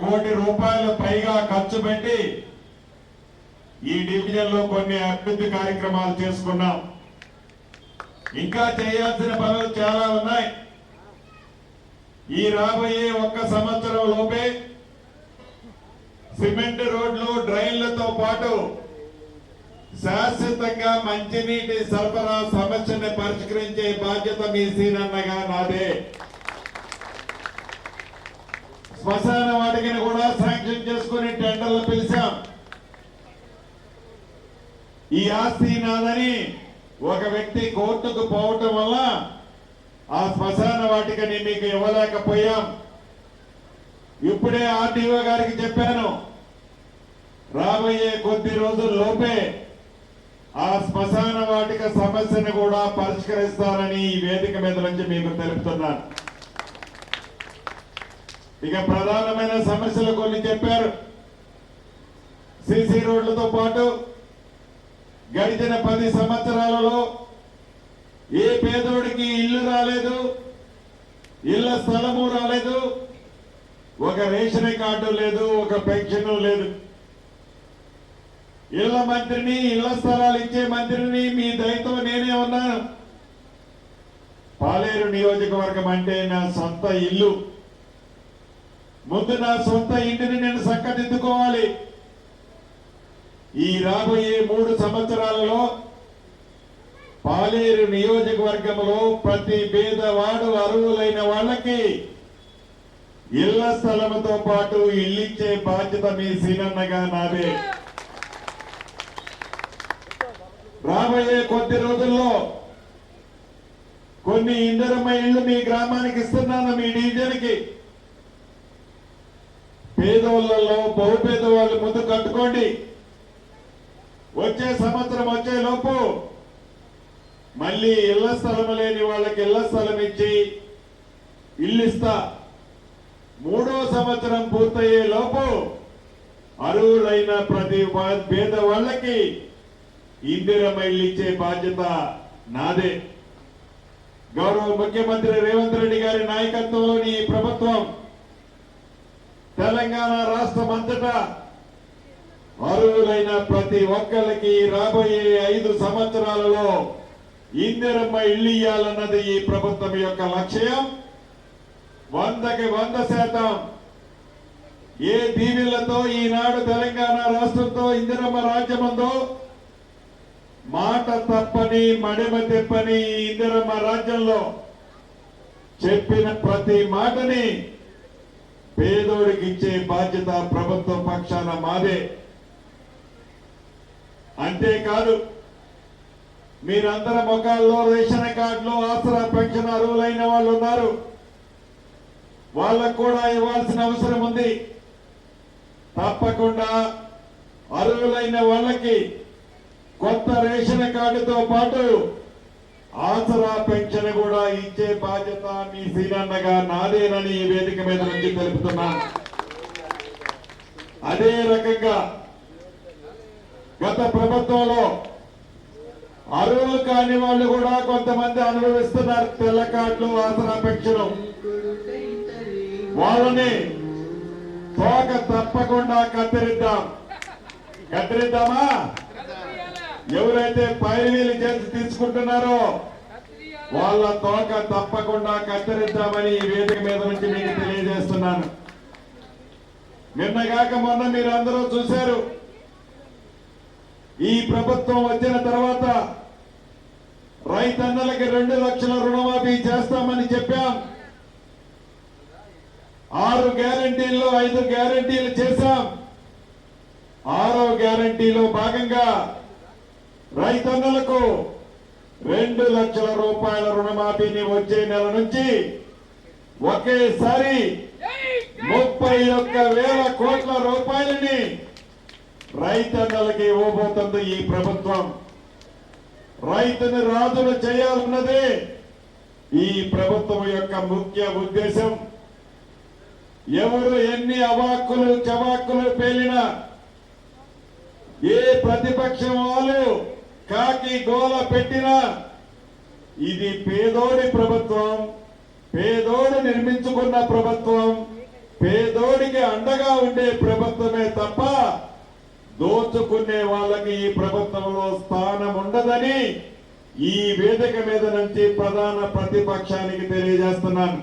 కోటి రూపాయలు పైగా ఖర్చు పెట్టి ఈ డివిజన్ లో కొన్ని అభివృద్ధి కార్యక్రమాలు చేసుకున్నాం. ఇంకా చేయాల్సిన పనులు చాలా ఉన్నాయి. ఈ రాబోయే ఒక్క సంవత్సరం లోపే సిమెంట్ రోడ్లు, డ్రైన్లతో పాటు శాశ్వతంగా మంచినీటి సరఫరా సమస్యని పరిష్కరించే బాధ్యత మీ సీనన్నగా నాదే. శ్మశాన వాటికని కూడా శాంక్షన్ చేసుకుని టెండర్లు పిలిచాం. ఈ ఆస్తి నాదని ఒక వ్యక్తి కోర్టుకు పోవటం వల్ల ఆ శ్మశాన వాటికని మీకు ఇవ్వలేకపోయాం. ఇప్పుడే ఆర్టీఓ గారికి చెప్పాను, రాబోయే కొద్ది రోజుల్లోపే ఆ శ్మశాన వాటిక సమస్యను కూడా పరిష్కరిస్తారని ఈ వేదిక మీద నుంచి మీకు తెలుపుతున్నాను. ఇక ప్రధానమైన సమస్యలు కొన్ని చెప్పారు. సిసి రోడ్లతో పాటు గడిచిన 10 సంవత్సరాలలో ఏ పేదోడికి ఇల్లు రాలేదు, ఇళ్ల స్థలము రాలేదు, ఒక రేషన్ కార్డు లేదు, ఒక పెన్షన్ లేదు. ఇళ్ల మంత్రిని, ఇళ్ల స్థలాలు ఇచ్చే మంత్రిని మీ దయతో నేనే ఉన్నాను. పాలేరు నియోజకవర్గం అంటే నా సొంత ఇల్లు. ముందు నా సొంత ఇంటిని నేను చక్కదిద్దుకోవాలి. ఈ రాబోయే 3 సంవత్సరాలలో పాలేరు నియోజకవర్గంలో ప్రతి పేదవాడు అర్హులైన వాళ్ళకి ఇళ్ల స్థలంతో పాటు ఇల్లిచ్చే బాధ్యత మీ సీనన్నగా నాదే. రాబోయే కొద్ది రోజుల్లో కొన్ని ఇందిరమ్మ ఇళ్లు మీ గ్రామానికి ఇస్తున్నాను, మీ డివిజన్కి. పేదవాళ్ళలో బహుపేదవాళ్ళు ముందు కట్టుకోండి. వచ్చే సంవత్సరం వచ్చే లోపు మళ్ళీ ఇళ్ల స్థలం లేని వాళ్ళకి ఇళ్ల స్థలం ఇచ్చి ఇల్లు ఇస్తా. 3వ సంవత్సరం పూర్తయ్యే లోపు అర్హులైన ప్రతి పేదవాళ్ళకి ఇందిరమ్మ ఇల్లు ఇచ్చే బాధ్యత నాదే. గౌరవ ముఖ్యమంత్రి రేవంత్ రెడ్డి గారి నాయకత్వంలోని ఈ ప్రభుత్వం తెలంగాణ రాష్ట్రం అంతటా అర్హులైన ప్రతి ఒక్కరికి రాబోయే 5 సంవత్సరాలలో ఇందిరమ్మ ఇల్లు ఇయ్యాలన్నది ఈ ప్రభుత్వం యొక్క లక్ష్యం. 100కి 100% ఏ దీవెనలతో ఈనాడు తెలంగాణ రాష్ట్రంతో ఇందిరమ్మ రాజ్యం ఉందో, మాట తప్పని మడిమ తెప్పని ఇందిరమ్మ రాజ్యంలో చెప్పిన ప్రతి మాటని పేదోడికి ఇచ్చే బాధ్యత ప్రభుత్వం పక్షాన మాదే. అంతేకాదు, మీరందరి ముఖాల్లో రేషన్ కార్డులో ఆసరా పెన్షన్ అర్హులైన వాళ్ళు ఉన్నారు. వాళ్ళకు కూడా ఇవ్వాల్సిన అవసరం ఉంది. తప్పకుండా అర్హులైన వాళ్ళకి కొత్త రేషన్ కార్డుతో పాటు ఆసరా పెన్షన్ కూడా ఇచ్చే బాధ్యత మీ సీనన్నగా నాదేనని ఈ వేదిక మీద నుంచి తెలుపుతున్నాను. అదే రకంగా గత ప్రభుత్వంలో అర్హులు కాని వాళ్ళు కూడా కొంతమంది అనుభవిస్తున్నారు తెల్ల కార్డులు, ఆసరా పెన్షన్. వాళ్ళని తోక తప్పకుండా కత్తిరిద్దామా? ఎవరైతే పైరువీలు చేసి తీసుకుంటున్నారో వాళ్ళ తోక తప్పకుండా కత్తిరిద్దామని ఈ వేదిక మీద నుంచి మీకు తెలియజేస్తున్నాను. నిన్నగాక మొన్న మీరందరూ చూశారు, ఈ ప్రభుత్వం వచ్చిన తర్వాత రైతన్నలకి 2 లక్షల రుణమాఫీ చేస్తామని చెప్పాం. 6 గ్యారంటీల్లో 5 గ్యారంటీలు చేశాం. 6వ గ్యారంటీలో భాగంగా రైతన్నలకు 2 లక్షల రూపాయల రుణమాఫీని వచ్చే నెల నుంచి ఒకేసారి 31,000 కోట్ల రూపాయలని రైతన్నలకి ఇవ్వబోతుంది ఈ ప్రభుత్వం. రైతుని రాజును చేయాలన్నదే ఈ ప్రభుత్వం యొక్క ముఖ్య ఉద్దేశం. ఎవరు ఎన్ని అవాక్కులు చవాక్కులు పేలినా, ఏ ప్రతిపక్షం వాళ్ళు కాకి గోల పెట్టినా, ఇది పేదోడి ప్రభుత్వం, పేదోడు నిర్మించుకున్న ప్రభుత్వం, పేదోడికి అండగా ఉండే ప్రభుత్వమే తప్ప దోచుకునే వాళ్ళకి ఈ ప్రభుత్వంలో స్థానం ఉండదని ఈ వేదిక మీద నుంచి ప్రధాన ప్రతిపక్షానికి తెలియజేస్తున్నాను.